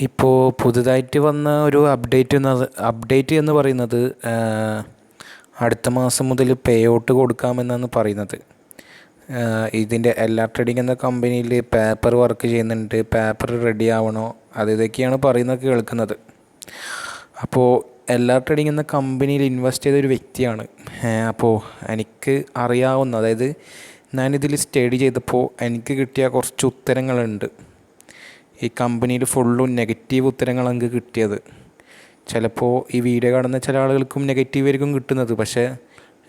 ഇപ്പോൾ പുതുതായിട്ട് വന്ന ഒരു അപ്ഡേറ്റ് എന്ന് പറയുന്നത് അടുത്ത മാസം മുതൽ പേ ഔട്ട് കൊടുക്കാമെന്നാണ് പറയുന്നത്. ഇതിൻ്റെ എല്ലാ ട്രേഡിംഗ് എന്ന കമ്പനിയിൽ പേപ്പർ വർക്ക് ചെയ്യുന്നുണ്ട്, പേപ്പർ റെഡി ആവണോ, ഇതൊക്കെയാണ് പറയുന്നത് കേൾക്കുന്നത്. അപ്പോൾ എല്ലാ ട്രേഡിംഗ് എന്ന കമ്പനിയിൽ ഇൻവെസ്റ്റ് ചെയ്ത ഒരു വ്യക്തിയാണ്. അപ്പോൾ എനിക്ക് അറിയാവുന്ന, അതായത് ഞാനിതിൽ സ്റ്റഡി ചെയ്തപ്പോൾ എനിക്ക് കിട്ടിയ കുറച്ച് ഉത്തരങ്ങളുണ്ട്. ഈ കമ്പനിയിൽ ഫുള്ളും നെഗറ്റീവ് ഉത്തരങ്ങളാണ് എനിക്ക് കിട്ടിയത്. ചിലപ്പോൾ ഈ വീഡിയോ കാണുന്ന ചില ആളുകൾക്കും നെഗറ്റീവ് ആയിരിക്കും കിട്ടുന്നത്, പക്ഷേ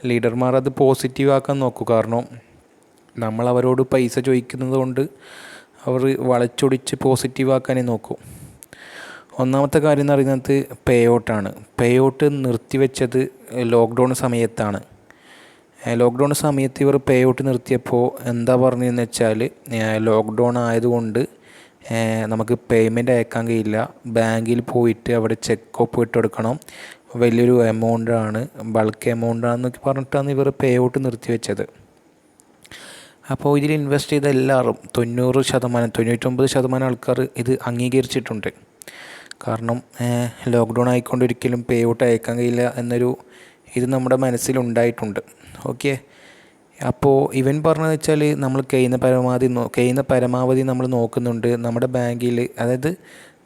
ലീഡർമാർ അത് പോസിറ്റീവ് ആക്കാൻ നോക്കും. കാരണം നമ്മൾ അവരോട് പൈസ ചോദിക്കുന്നത് കൊണ്ട് അവർ വളച്ചൊടിച്ച് പോസിറ്റീവ് ആക്കാനേ നോക്കൂ. ഒന്നാമത്തെ കാര്യം എന്ന് പറയുന്നത് പേ ഔട്ടാണ്. പേ ഔട്ട് നിർത്തിവെച്ചത് ലോക്ക്ഡൗൺ സമയത്താണ്. ലോക്ക്ഡൗൺ സമയത്ത് ഇവർ പേ ഔട്ട് നിർത്തിയപ്പോൾ എന്താ പറഞ്ഞതെന്ന് വെച്ചാൽ, ലോക്ക്ഡൗൺ ആയതുകൊണ്ട് നമുക്ക് പേയ്മെൻറ്റ് അയക്കാൻ കഴിയില്ല, ബാങ്കിൽ പോയിട്ട് അവിടെ ചെക്ക് ഒപ്പ് ഇട്ടെടുക്കണം, വലിയൊരു എമൗണ്ടാണ്, ബൾക്ക് എമൗണ്ടാണെന്നൊക്കെ പറഞ്ഞിട്ടാണ് ഇവർ പേ ഔട്ട് നിർത്തിവെച്ചത്. അപ്പോൾ ഇതിൽ ഇൻവെസ്റ്റ് ചെയ്ത എല്ലാവരും 99% ആൾക്കാർ ഇത് അംഗീകരിച്ചിട്ടുണ്ട്. കാരണം ലോക്ക്ഡൗൺ ആയിക്കൊണ്ട് ഒരിക്കലും പേ ഔട്ട് അയക്കാൻ കഴിയില്ല എന്നൊരു ഇത് നമ്മുടെ മനസ്സിലുണ്ടായിട്ടുണ്ട്. ഓക്കെ, അപ്പോൾ ഇവൻ പറഞ്ഞതെന്ന് വെച്ചാൽ നമ്മൾ കഴിയുന്ന പരമാവധി നമ്മൾ നോക്കുന്നുണ്ട്. നമ്മുടെ ബാങ്കിൽ, അതായത്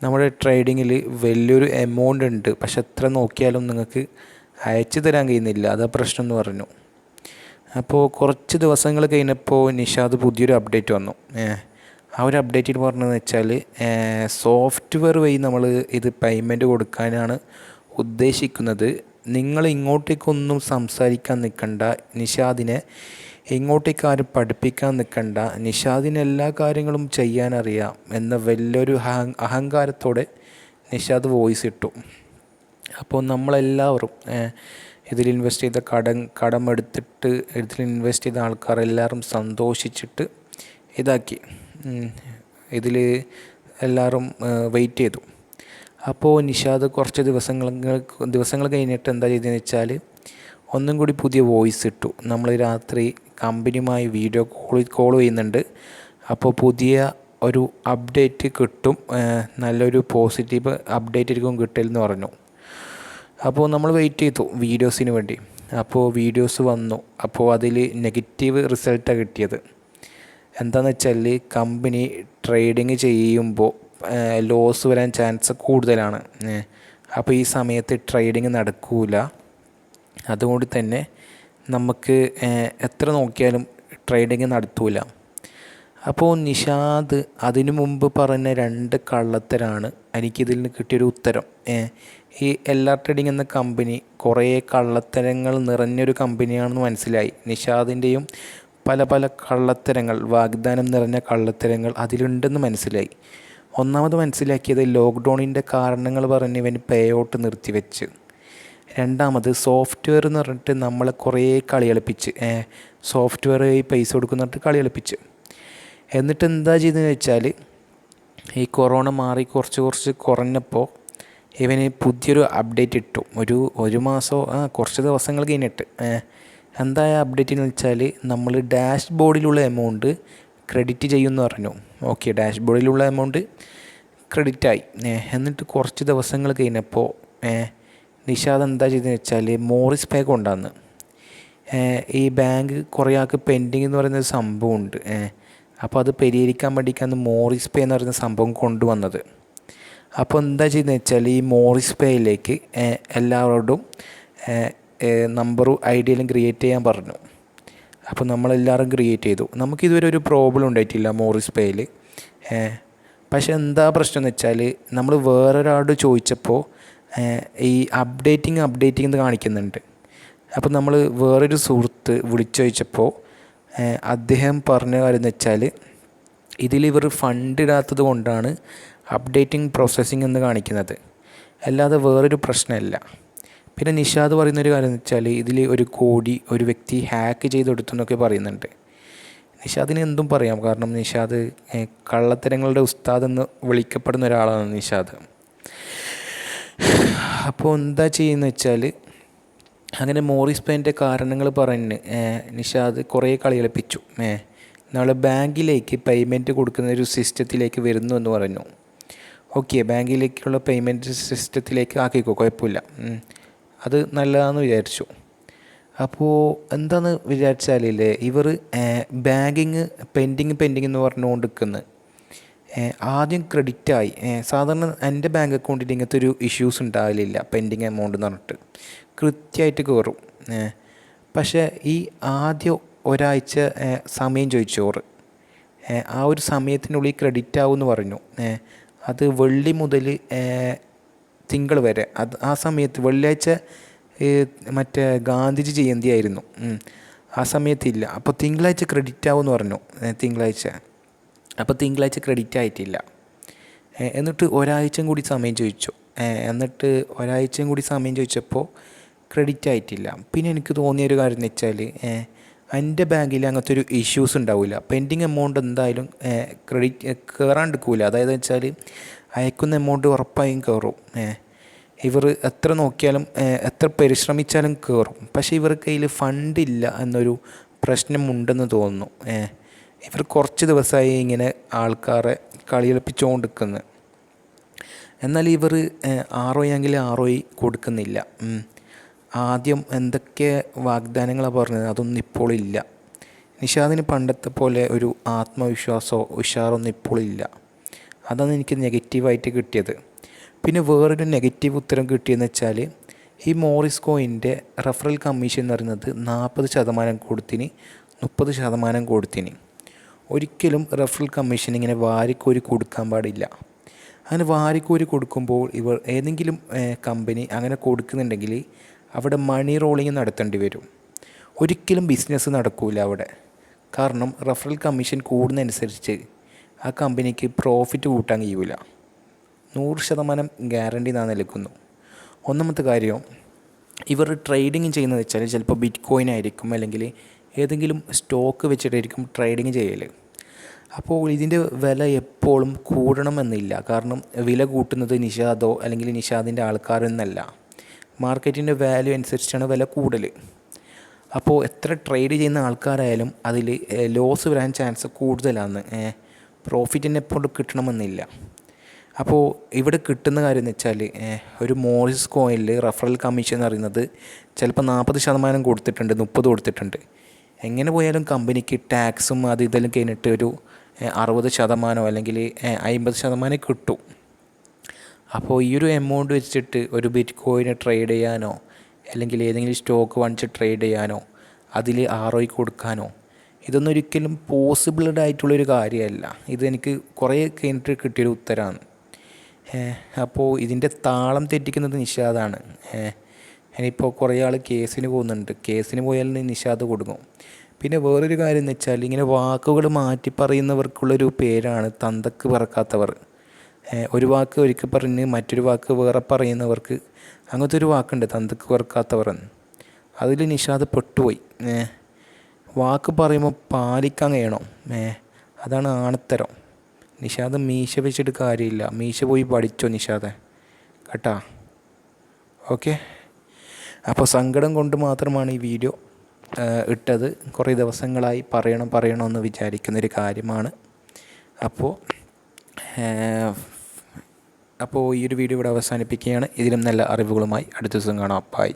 നമ്മുടെ ട്രേഡിങ്ങിൽ വലിയൊരു എമൗണ്ട് ഉണ്ട്, പക്ഷെ എത്ര നോക്കിയാലും നിങ്ങൾക്ക് അയച്ചു തരാൻ കഴിയുന്നില്ല, അതാ പ്രശ്നം എന്ന് പറഞ്ഞു. അപ്പോൾ കുറച്ച് ദിവസങ്ങൾ കഴിഞ്ഞപ്പോൾ നിഷാദ് പുതിയൊരു അപ്ഡേറ്റ് വന്നു. ആ ഒരു അപ്ഡേറ്റിൽ പറഞ്ഞതെന്ന് വെച്ചാൽ, സോഫ്റ്റ്വെയർ വഴി നമ്മൾ ഇത് പേയ്മെൻറ്റ് കൊടുക്കാനാണ് ഉദ്ദേശിക്കുന്നത്. നിങ്ങൾ ഇങ്ങോട്ടേക്കൊന്നും സംസാരിക്കാൻ നിൽക്കണ്ട, നിഷാദിനെ ഇങ്ങോട്ടേക്ക് ആരും പഠിപ്പിക്കാൻ നിൽക്കണ്ട, നിഷാദിന് എല്ലാ കാര്യങ്ങളും ചെയ്യാനറിയാം എന്ന വലിയൊരു അഹങ്കാരത്തോടെ നിഷാദ് വോയിസ് ഇട്ടു. അപ്പോൾ നമ്മളെല്ലാവരും ഇതിൽ ഇൻവെസ്റ്റ് ചെയ്ത കടം എടുത്തിട്ട് ഇതിൽ ഇൻവെസ്റ്റ് ചെയ്ത ആൾക്കാരെല്ലാവരും സന്തോഷിച്ചിട്ട് ഇതാക്കി, ഇതിൽ എല്ലാവരും വെയിറ്റ് ചെയ്തു. അപ്പോൾ നിഷാദ് കുറച്ച് ദിവസങ്ങൾ കഴിഞ്ഞിട്ട് എന്താ ചെയ്തതെന്ന് വെച്ചാൽ, ഒന്നും കൂടി പുതിയ വോയിസ് ഇട്ടു. നമ്മൾ രാത്രി കമ്പനിയുമായി വീഡിയോ കോൾ ചെയ്യുന്നുണ്ട്, അപ്പോൾ പുതിയ ഒരു അപ്ഡേറ്റ് കിട്ടും, നല്ലൊരു പോസിറ്റീവ് അപ്ഡേറ്റ് ആയിരിക്കും കിട്ടലെന്ന് പറഞ്ഞു. അപ്പോൾ നമ്മൾ വെയിറ്റ് ചെയ്തു വീഡിയോസിന് വേണ്ടി. അപ്പോൾ വീഡിയോസ് വന്നു. അപ്പോൾ അതിൽ നെഗറ്റീവ് റിസൾട്ടാണ് കിട്ടിയത്. എന്താണെന്ന് വെച്ചാൽ, കമ്പനി ട്രേഡിങ് ചെയ്യുമ്പോൾ ലോസ് വരാൻ ചാൻസ് കൂടുതലാണ്. അപ്പോൾ ഈ സമയത്ത് ട്രേഡിങ് നടക്കില്ല. അതുകൊണ്ട് തന്നെ നമുക്ക് എത്ര നോക്കിയാലും ട്രേഡിങ് നടത്തൂല. അപ്പോൾ നിഷാദ് അതിനു മുമ്പ് പറഞ്ഞ 2 കള്ളത്തരാണ് എനിക്കിതിൽ നിന്ന് കിട്ടിയൊരു ഉത്തരം. ഈ എല്ലാ ട്രേഡിംഗ് എന്ന കമ്പനി കുറേ കള്ളത്തരങ്ങൾ നിറഞ്ഞൊരു കമ്പനിയാണെന്ന് മനസ്സിലായി. നിഷാദിൻ്റെയും പല കള്ളത്തരങ്ങൾ, വാഗ്ദാനം നിറഞ്ഞ കള്ളത്തരങ്ങൾ അതിലുണ്ടെന്ന് മനസ്സിലായി. ഒന്നാമത് മനസ്സിലാക്കിയത് ലോക്ക്ഡൗണിൻ്റെ കാരണങ്ങൾ പറഞ്ഞ് ഇവൻ പേ ഔട്ട് നിർത്തിവെച്ച്. രണ്ടാമത് സോഫ്റ്റ്വെയർ എന്ന് പറഞ്ഞിട്ട് നമ്മളെ കുറേ കളികളിപ്പിച്ച്, സോഫ്റ്റ്വെയർ പൈസ കൊടുക്കുന്നിട്ട് കളികളിപ്പിച്ച്. എന്നിട്ട് എന്താ ചെയ്തതെന്ന് വെച്ചാൽ, ഈ കൊറോണ മാറി കുറച്ച് കുറഞ്ഞപ്പോൾ ഇവന് പുതിയൊരു അപ്ഡേറ്റ് ഇട്ടു. ഒരു മാസമോ കുറച്ച് ദിവസങ്ങൾ കഴിഞ്ഞിട്ട്. എന്താ അപ്ഡേറ്റ് എന്ന് വെച്ചാൽ, നമ്മൾ ഡാഷ് ബോർഡിലുള്ള എമൗണ്ട് ക്രെഡിറ്റ് ചെയ്യുമെന്ന് പറഞ്ഞു. ഓക്കെ, ഡാഷ് ബോർഡിലുള്ള എമൗണ്ട് ക്രെഡിറ്റായി. എന്നിട്ട് കുറച്ച് ദിവസങ്ങൾ കഴിഞ്ഞപ്പോൾ നിഷാദ് എന്താ ചെയ്തതെന്ന് വെച്ചാൽ, മോറിസ് പേ കൊണ്ടുവന്ന് ഈ ബാങ്ക് കുറേ ആൾക്ക് പെൻഡിങ് എന്ന് പറയുന്ന സംഭവമുണ്ട്. അപ്പോൾ അത് പരിഹരിക്കാൻ വേണ്ടിയിട്ടാണ് മോറിസ് പേ എന്ന് പറയുന്ന സംഭവം കൊണ്ടുവന്നത്. അപ്പോൾ എന്താ ചെയ്യുന്നത് വെച്ചാൽ, ഈ മോറിസ് പേയിലേക്ക് എല്ലാവരോടും നമ്പറും ഐഡിയെല്ലാം ക്രിയേറ്റ് ചെയ്യാൻ പറഞ്ഞു. അപ്പോൾ നമ്മളെല്ലാവരും ക്രിയേറ്റ് ചെയ്തു. നമുക്കിതുവരെ ഒരു പ്രോബ്ലം ഉണ്ടായിട്ടില്ല മോറിസ് പേയിൽ. പക്ഷേ എന്താ പ്രശ്നം എന്ന് വെച്ചാൽ, നമ്മൾ വേറൊരാളോട് ചോദിച്ചപ്പോൾ ഈ അപ്ഡേറ്റിംഗ് എന്ന് കാണിക്കുന്നുണ്ട്. അപ്പോൾ നമ്മൾ വേറൊരു സുഹൃത്ത് വിളിച്ചു ചോദിച്ചപ്പോൾ അദ്ദേഹം പറഞ്ഞ കാര്യം എന്ന് വെച്ചാൽ, ഇതിലിവർ ഫണ്ട് ഇടാത്തത് കൊണ്ടാണ് അപ്ഡേറ്റിംഗ് പ്രോസസ്സിംഗ് എന്ന് കാണിക്കുന്നത്, അല്ലാതെ വേറൊരു പ്രശ്നമല്ല. പിന്നെ നിഷാദ് പറയുന്നൊരു കാര്യം എന്ന് വെച്ചാൽ, ഇതിൽ 1 കോടി ഒരു വ്യക്തി ഹാക്ക് ചെയ്തെടുത്തു എന്നൊക്കെ പറയുന്നുണ്ട്. നിഷാദിന് എന്തും പറയാം, കാരണം നിഷാദ് കള്ളത്തരങ്ങളുടെ ഉസ്താദ് എന്ന് വിളിക്കപ്പെടുന്ന ഒരാളാണ് നിഷാദ്. അപ്പോൾ എന്താ ചെയ്യുന്നത് വെച്ചാൽ, അങ്ങനെ മോറിസ് പേൻ്റെ കാരണങ്ങൾ പറഞ്ഞ് നിഷാദ് കുറേ കളി കളിപ്പിച്ചു. നമ്മൾ ബാങ്കിലേക്ക് പേയ്മെൻറ്റ് കൊടുക്കുന്ന ഒരു സിസ്റ്റത്തിലേക്ക് വരുന്നു എന്ന് പറഞ്ഞു. ഓക്കെ, ബാങ്കിലേക്കുള്ള പേയ്മെൻറ്റ് സിസ്റ്റത്തിലേക്ക് ആക്കിക്കോ, കുഴപ്പമില്ല. അത് നല്ലതാണെന്ന് വിചാരിച്ചു. അപ്പോൾ എന്താണെന്ന് വിചാരിച്ചാലില്ലേ, ഇവർ ബാങ്കിങ് പെൻഡിങ് എന്ന് പറഞ്ഞുകൊണ്ട് നിൽക്കുന്നത് ആദ്യം ക്രെഡിറ്റായി. സാധാരണ എൻ്റെ ബാങ്ക് അക്കൗണ്ടിൽ ഇങ്ങനത്തെ ഒരു ഇഷ്യൂസ് ഉണ്ടാകലില്ല. പെൻഡിങ് എമൗണ്ട് എന്ന് പറഞ്ഞിട്ട് കൃത്യമായിട്ട് കയറും. പക്ഷേ ഈ ആദ്യം ഒരാഴ്ച സമയം ചോദിച്ചോറ്, ആ ഒരു സമയത്തിനുള്ളിൽ ക്രെഡിറ്റ് ആവുമെന്ന് പറഞ്ഞു. അത് വെള്ളി മുതൽ തിങ്കൾ വരെ. ആ സമയത്ത് വെള്ളിയാഴ്ച മറ്റേ ഗാന്ധിജി ജയന്തി ആയിരുന്നു. ആ സമയത്തില്ല. അപ്പോൾ തിങ്കളാഴ്ച ക്രെഡിറ്റ് ആവുമെന്ന് പറഞ്ഞു. അപ്പോൾ തിങ്കളാഴ്ച ക്രെഡിറ്റ് ആയിട്ടില്ല. എന്നിട്ട് ഒരാഴ്ചയും കൂടി സമയം ചോദിച്ചു. ഒരാഴ്ചയും കൂടി സമയം ചോദിച്ചപ്പോൾ ക്രെഡിറ്റ് ആയിട്ടില്ല. പിന്നെ എനിക്ക് തോന്നിയൊരു കാര്യം എന്ന് വെച്ചാൽ, എൻ്റെ ബാങ്കിൽ അങ്ങനത്തെ ഒരു ഇഷ്യൂസ് ഉണ്ടാവില്ല. പെൻഡിങ് എമൗണ്ട് എന്തായാലും ക്രെഡിറ്റ് കയറാണ്ടിരിക്കില്ല. അതായത് വെച്ചാൽ അയക്കുന്ന എമൗണ്ട് ഉറപ്പായും കയറും. ഇവർ എത്ര നോക്കിയാലും എത്ര പരിശ്രമിച്ചാലും കയറും. പക്ഷേ ഇവർക്ക് കയ്യിൽ ഫണ്ടില്ല എന്നൊരു പ്രശ്നമുണ്ടെന്ന് തോന്നുന്നു. ഇവർ കുറച്ച് ദിവസമായി ഇങ്ങനെ ആൾക്കാരെ കളിയളിപ്പിച്ചുകൊണ്ടിരിക്കുന്നത്. എന്നാൽ ഇവർ ROI എങ്കിൽ ROI കൊടുക്കുന്നില്ല. ആദ്യം എന്തൊക്കെ വാഗ്ദാനങ്ങളാണ് പറഞ്ഞത്, അതൊന്നും ഇപ്പോൾ ഇല്ല. നിഷാദിന് പണ്ടത്തെ പോലെ ഒരു ആത്മവിശ്വാസമോ ഉഷാറൊന്നും ഇപ്പോൾ ഇല്ല. അതാണ് എനിക്ക് നെഗറ്റീവായിട്ട് കിട്ടിയത്. പിന്നെ വേറൊരു നെഗറ്റീവ് ഉത്തരം കിട്ടിയെന്ന് വെച്ചാൽ, ഈ മോറിസ് കോയിൻ്റെ റെഫറൽ കമ്മീഷൻ എന്ന് പറയുന്നത് 40% കൊടുത്തിന്, 30% കൊടുത്തിന്. ഒരിക്കലും റെഫറൽ കമ്മീഷൻ ഇങ്ങനെ വാരിക്കോരി കൊടുക്കാൻ പാടില്ല. അങ്ങനെ വാരിക്കോരി കൊടുക്കുമ്പോൾ ഇവർ ഏതെങ്കിലും കമ്പനി അങ്ങനെ കൊടുക്കുന്നുണ്ടെങ്കിൽ അവിടെ മണി റോളിങ് നടത്തേണ്ടി വരും. ഒരിക്കലും ബിസിനസ് നടക്കില്ല അവിടെ. കാരണം റെഫറൽ കമ്മീഷൻ കൂടുന്നതനുസരിച്ച് ആ കമ്പനിക്ക് പ്രോഫിറ്റ് കൂട്ടാൻ കഴിയില്ല. 100% ഗ്യാരണ്ടി നാം നൽകുന്നു. ഒന്നാമത്തെ കാര്യം, ഇവർ ട്രേഡിങ് ചെയ്യുന്നത് വെച്ചാൽ ചിലപ്പോൾ ബിറ്റ് കോയിൻ ആയിരിക്കും, അല്ലെങ്കിൽ ഏതെങ്കിലും സ്റ്റോക്ക് വെച്ചിട്ടായിരിക്കും ട്രേഡിങ് ചെയ്യൽ. അപ്പോൾ ഇതിൻ്റെ വില എപ്പോഴും കൂടണമെന്നില്ല. കാരണം വില കൂട്ടുന്നത് നിഷാദോ അല്ലെങ്കിൽ നിഷാദിൻ്റെ ആൾക്കാരെന്നല്ല, മാർക്കറ്റിൻ്റെ വാല്യൂ അനുസരിച്ചാണ് വില കൂടൽ. അപ്പോൾ എത്ര ട്രേഡ് ചെയ്യുന്ന ആൾക്കാരായാലും അതിൽ ലോസ് വരാൻ ചാൻസ് കൂടുതലാണ്. പ്രോഫിറ്റിന് എപ്പോഴും കിട്ടണമെന്നില്ല. അപ്പോൾ ഇവിടെ കിട്ടുന്ന കാര്യം എന്ന് വെച്ചാൽ, ഒരു മോറിസ് കോയിനിൽ റെഫറൽ കമ്മീഷൻ എന്ന് പറയുന്നത് ചിലപ്പോൾ 40% കൊടുത്തിട്ടുണ്ട്, 30 കൊടുത്തിട്ടുണ്ട്. എങ്ങനെ പോയാലും കമ്പനിക്ക് ടാക്സും അത് ഇതെല്ലാം കഴിഞ്ഞിട്ട് ഒരു 60% അല്ലെങ്കിൽ 50% കിട്ടും. അപ്പോൾ ഈ ഒരു എമൗണ്ട് വെച്ചിട്ട് ഒരു ബിറ്റ് കോയിനെ ട്രേഡ് ചെയ്യാനോ അല്ലെങ്കിൽ ഏതെങ്കിലും സ്റ്റോക്ക് വാങ്ങിച്ച് ട്രേഡ് ചെയ്യാനോ അതിൽ ROI കൊടുക്കാനോ ഇതൊന്നും ഒരിക്കലും പോസിബിൾഡ് ആയിട്ടുള്ളൊരു കാര്യമല്ല. ഇതെനിക്ക് കുറേ കഴിഞ്ഞിട്ട് കിട്ടിയൊരു ഉത്തരമാണ്. അപ്പോൾ ഇതിൻ്റെ താളം തെറ്റിക്കുന്നത് നിഷാദാണ്. ഇനിയിപ്പോൾ കുറേ ആൾ കേസിന് പോകുന്നുണ്ട്. കേസിന് പോയാൽ നിഷാദ് കൊടുക്കും. പിന്നെ വേറൊരു കാര്യം എന്ന് വെച്ചാൽ, ഇങ്ങനെ വാക്കുകൾ മാറ്റി പറയുന്നവർക്കുള്ളൊരു പേരാണ് തന്തക്ക് പറക്കാത്തവർ. ഒരു വാക്ക് ഒരിക്കൽ പറഞ്ഞ് മറ്റൊരു വാക്ക് വേറെ പറയുന്നവർക്ക് അങ്ങനത്തെ ഒരു വാക്കുണ്ട്, തന്തക്ക് പറക്കാത്തവർ എന്ന്. അതിൽ നിഷാദ് പെട്ടുപോയി. വാക്ക് പറയുമ്പോൾ പാലിക്കാൻ കഴിയണം. അതാണ് ആണത്തരം. നിഷാദ് മീശ വെച്ചിട്ട് കാര്യമില്ല. മീശ പോയി പഠിച്ചോ നിഷാദെ, കേട്ടാ. ഓക്കെ, അപ്പോൾ സങ്കടം കൊണ്ട് മാത്രമാണ് ഈ വീഡിയോ ഇട്ടത്. കുറേ ദിവസങ്ങളായി പറയണമെന്ന് വിചാരിക്കുന്നൊരു കാര്യമാണ്. അപ്പോൾ ഈ ഒരു വീഡിയോ ഇവിടെ അവസാനിപ്പിക്കുകയാണ്. ഇതിലും നല്ല അറിവുകളുമായി അടുത്ത ദിവസം കാണാം. ബൈ.